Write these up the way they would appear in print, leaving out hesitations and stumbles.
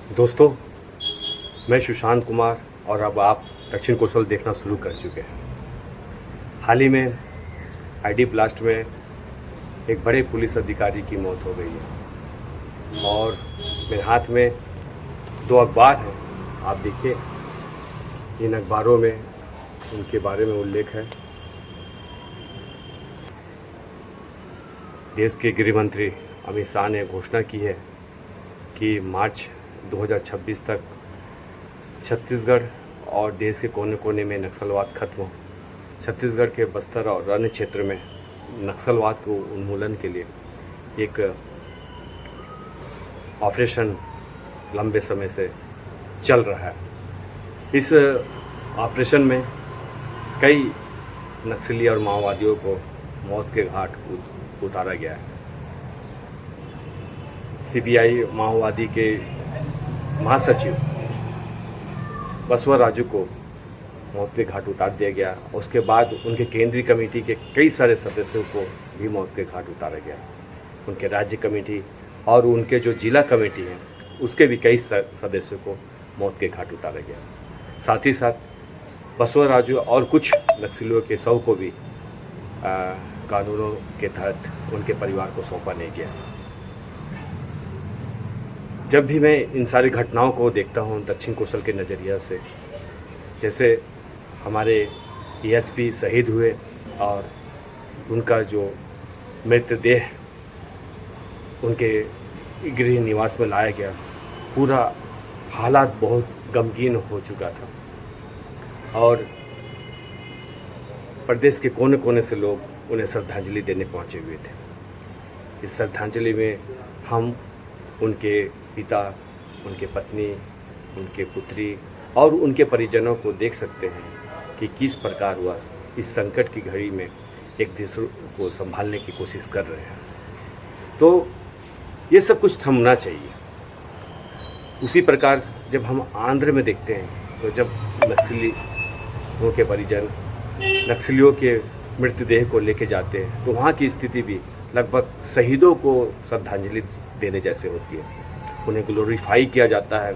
दोस्तों, मैं सुशांत कुमार और अब आप दक्षिण कौशल देखना शुरू कर चुके हैं। हाल ही में आईडी ब्लास्ट में एक बड़े पुलिस अधिकारी की मौत हो गई है और मेरे हाथ में 2 अखबार हैं। आप देखिए, इन अखबारों में उनके बारे में उल्लेख है। देश के गृह मंत्री अमित शाह ने घोषणा की है कि मार्च 2026 तक छत्तीसगढ़ और देश के कोने कोने में नक्सलवाद खत्म हो। छत्तीसगढ़ के बस्तर और अन्य क्षेत्र में नक्सलवाद को उन्मूलन के लिए एक ऑपरेशन लंबे समय से चल रहा है। इस ऑपरेशन में कई नक्सली और माओवादियों को मौत के घाट उतारा गया है। सीबीआई माओवादी के महासचिव बसवा राजू को मौत के घाट उतार दिया गया। उसके बाद उनके केंद्रीय कमेटी के कई सारे सदस्यों को भी मौत के घाट उतारा गया। उनके राज्य कमेटी और उनके जो जिला कमेटी हैं उसके भी कई सदस्यों को मौत के घाट उतारा गया। साथ ही साथ बसवा राजू और कुछ नक्सलियों के शव को भी कानूनों के तहत उनके परिवार को सौंपा नहीं गया। जब भी मैं इन सारी घटनाओं को देखता हूं दक्षिण कौशल के नज़रिया से, जैसे हमारे एएसपी शहीद हुए और उनका जो मृतदेह उनके गृह निवास में लाया गया, पूरा हालात बहुत गमगीन हो चुका था और प्रदेश के कोने कोने से लोग उन्हें श्रद्धांजलि देने पहुंचे हुए थे। इस श्रद्धांजलि में हम उनके पिता, उनके पत्नी, उनके पुत्री और उनके परिजनों को देख सकते हैं कि किस प्रकार वह इस संकट की घड़ी में एक देश को संभालने की कोशिश कर रहे हैं। तो ये सब कुछ थमना चाहिए। उसी प्रकार जब हम आंध्र में देखते हैं तो जब नक्सलियों के परिजन नक्सलियों के मृतदेह को लेके जाते हैं तो वहाँ की स्थिति भी लगभग शहीदों को श्रद्धांजलि देने जैसे होती है। उन्हें ग्लोरीफाई किया जाता है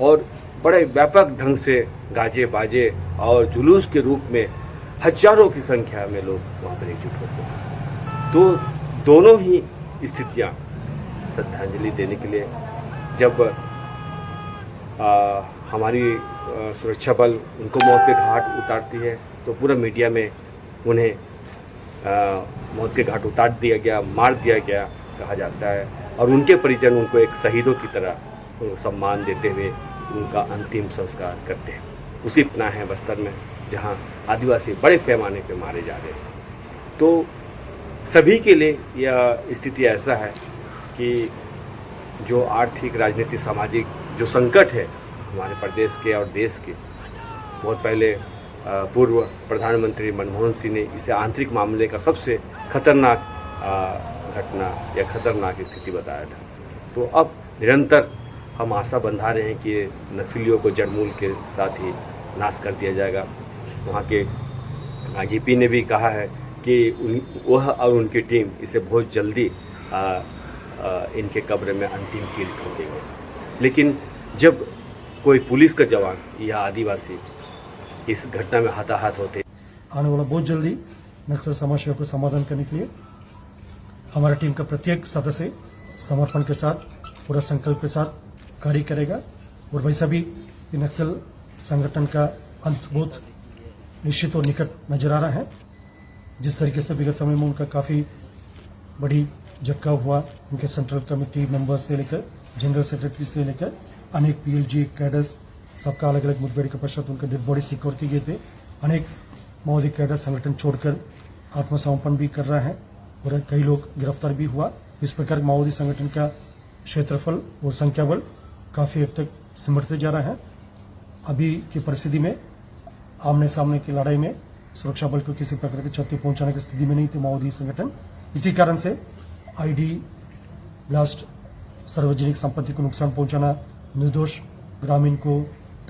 और बड़े व्यापक ढंग से गाजे बाजे और जुलूस के रूप में हजारों की संख्या में लोग वहाँ पर एकजुट होते हैं। तो दोनों ही स्थितियाँ श्रद्धांजलि देने के लिए जब हमारी सुरक्षा बल उनको मौत के घाट उतारती है तो पूरा मीडिया में उन्हें मौत के घाट उतार दिया गया, मार दिया गया कहा जाता है और उनके परिजन उनको एक शहीदों की तरह सम्मान देते हुए उनका अंतिम संस्कार करते हैं। उसी पना है बस्तर में जहां आदिवासी बड़े पैमाने पे मारे जा रहे हैं। तो सभी के लिए यह स्थिति ऐसा है कि जो आर्थिक, राजनीतिक, सामाजिक जो संकट है हमारे प्रदेश के और देश के, बहुत पहले पूर्व प्रधानमंत्री मनमोहन सिंह ने इसे आंतरिक मामले का सबसे खतरनाक घटना या खतरनाक स्थिति बताया था। तो अब निरंतर हम आशा बंधा रहे हैं कि नक्सलियों को जड़मूल के साथ ही नाश कर दिया जाएगा। वहाँ के आईजीपी ने भी कहा है कि वह और उनकी टीम इसे बहुत जल्दी इनके कब्र में अंतिम कील ठोकेंगे। लेकिन जब कोई पुलिस का जवान या आदिवासी इस घटना में हताहत होते, आने वाला बहुत जल्दी नक्सल समस्या को समाधान करने के लिए हमारा टीम का प्रत्येक सदस्य समर्पण के साथ, पूरा संकल्प के साथ कार्य करेगा और वैसा भी नक्सल संगठन का अंत बहुत निश्चित और निकट नजर आ रहा है। जिस तरीके से विगत समय में उनका काफ़ी बड़ी झटका हुआ, उनके सेंट्रल कमेटी मेंबर्स से लेकर जनरल सेक्रेटरी से लेकर अनेक पीएलजी कैडर्स सबका अलग अलग मुठभेड़ के पश्चात उनके डेड बॉडी सिक्योर किए गए थे। अनेक माओवादी कैडर संगठन छोड़कर आत्मसमर्पण भी कर रहा है और कई लोग गिरफ्तार भी हुआ। इस प्रकार माओवादी संगठन का क्षेत्रफल और संख्या बल काफ़ी हद तक सिमटते जा रहा है। अभी की परिस्थिति में आमने सामने की लड़ाई में सुरक्षा बल को किसी प्रकार की क्षति पहुंचाने की स्थिति में नहीं थे माओवादी संगठन। इसी कारण से आईडी ब्लास्ट, सार्वजनिक संपत्ति को नुकसान पहुंचाना, निर्दोष ग्रामीण को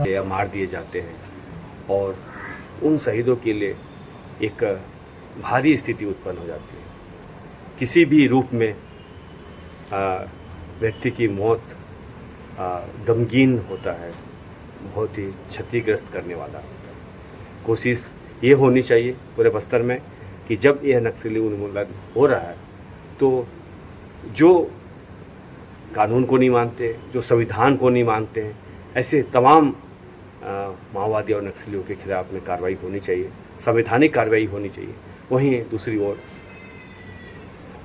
या मार दिए जाते हैं और उन शहीदों के लिए एक भारी स्थिति उत्पन्न हो जाती है। किसी भी रूप में व्यक्ति की मौत गमगीन होता है, बहुत ही क्षतिग्रस्त करने वाला होता है। कोशिश ये होनी चाहिए पूरे बस्तर में कि जब यह नक्सली उन्मूलन हो रहा है तो जो कानून को नहीं मानते, जो संविधान को नहीं मानते हैं, ऐसे तमाम माओवादी और नक्सलियों के खिलाफ में कार्रवाई होनी चाहिए, संवैधानिक कार्रवाई होनी चाहिए। वहीं दूसरी ओर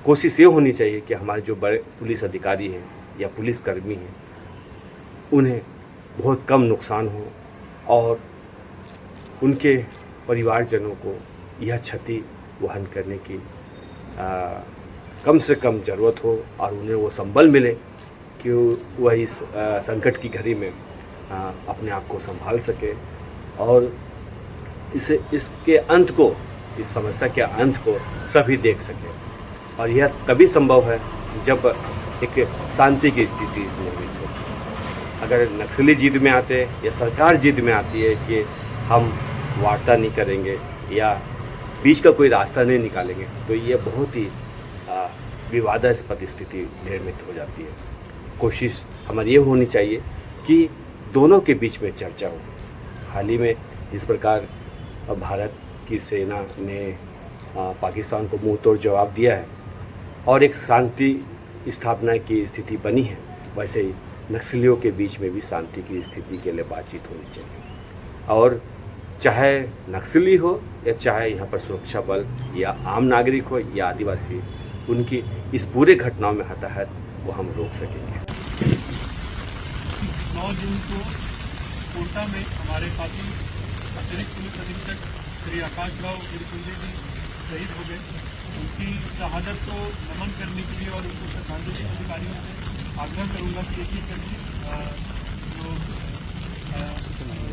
कोशिश ये होनी चाहिए कि हमारे जो बड़े पुलिस अधिकारी हैं या पुलिसकर्मी हैं उन्हें बहुत कम नुकसान हो और उनके परिवारजनों को यह क्षति वहन करने की कम से कम ज़रूरत हो और उन्हें वो संबल मिले कि वह इस संकट की घड़ी में अपने आप को संभाल सके और इसके अंत को, इस समस्या के अंत को सभी देख सके। और यह तभी संभव है जब एक शांति की स्थिति निर्मित हो। अगर नक्सली जिद में आते या सरकार जिद में आती है कि हम वार्ता नहीं करेंगे या बीच का कोई रास्ता नहीं निकालेंगे तो ये बहुत ही विवादास्पद स्थिति निर्मित हो जाती है। कोशिश हमारी ये होनी चाहिए कि दोनों के बीच में चर्चा हो। हाल ही में जिस प्रकार भारत की सेना ने पाकिस्तान को मुंह तोड़ जवाब दिया है और एक शांति स्थापना की स्थिति बनी है, वैसे ही नक्सलियों के बीच में भी शांति की स्थिति के लिए बातचीत होनी चाहिए। और चाहे नक्सली हो या चाहे यहाँ पर सुरक्षा बल या आम नागरिक हो या आदिवासी, उनकी इस पूरे घटनाओं में हताहत वो हम रोक सकेंगे। 9 जून को कोटा में हमारे साथी अतिरिक्त पुलिस अधीक्षक श्री आकाश राव गिरकुंडी जी शहीद हो गए। उनकी शहादत को नमन करने के लिए और उनको श्रद्धांजलि अधिकारियों से आग्रह करूंगा कि एक ही करके जो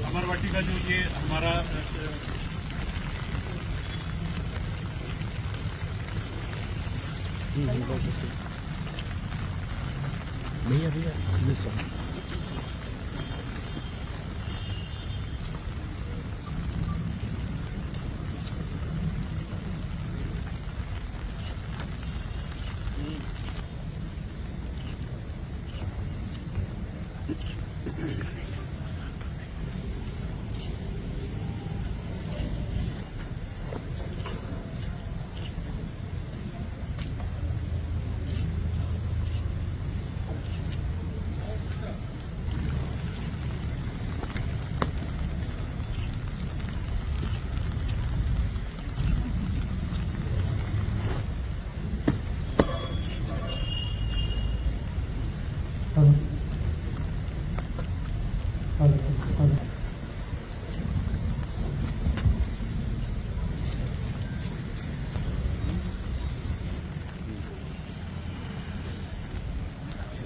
अमर वाटिका जो ये हमारा भैया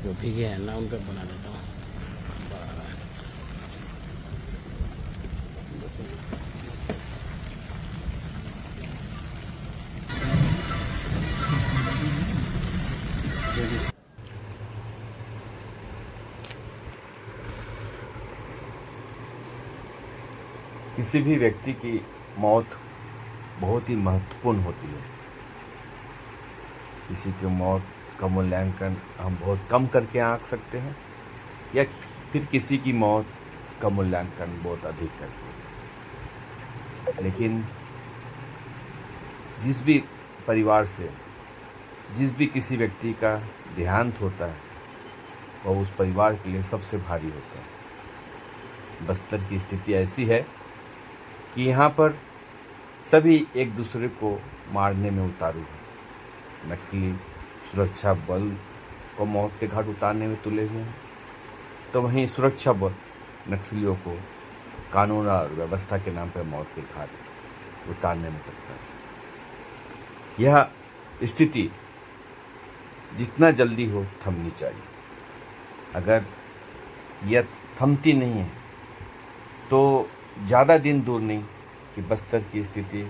जो भीगे हैं ना उनका बना देता हूँ। किसी भी व्यक्ति की मौत बहुत ही महत्वपूर्ण होती है। किसी की मौत का मूल्यांकन हम बहुत कम करके आंक सकते हैं या फिर किसी की मौत का मूल्यांकन बहुत अधिक करके। लेकिन जिस भी परिवार से जिस भी किसी व्यक्ति का देहांत होता है वह उस परिवार के लिए सबसे भारी होता है। बस्तर की स्थिति ऐसी है कि यहाँ पर सभी एक दूसरे को मारने में उतारू हैं। नक्सली सुरक्षा बल को मौत के घाट उतारने में तुले हुए हैं, तो वहीं सुरक्षा बल नक्सलियों को कानून और व्यवस्था के नाम पर मौत के घाट उतारने में तत्पर है। यह स्थिति जितना जल्दी हो थमनी चाहिए। अगर यह थमती नहीं है तो ज़्यादा दिन दूर नहीं कि बस्तर की स्थिति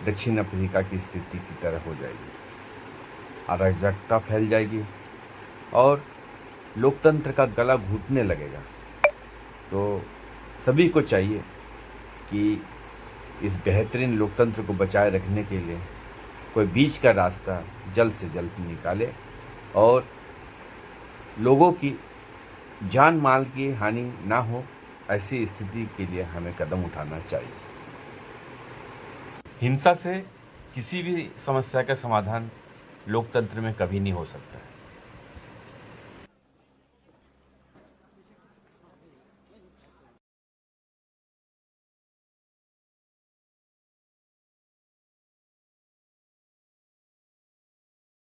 दक्षिण अफ्रीका की स्थिति की तरह हो जाएगी। अराजकता फैल जाएगी और लोकतंत्र का गला घुटने लगेगा। तो सभी को चाहिए कि इस बेहतरीन लोकतंत्र को बचाए रखने के लिए कोई बीच का रास्ता जल्द से जल्द निकाले और लोगों की जान माल की हानि ना हो, ऐसी स्थिति के लिए हमें कदम उठाना चाहिए। हिंसा से किसी भी समस्या का समाधान लोकतंत्र में कभी नहीं हो सकता है।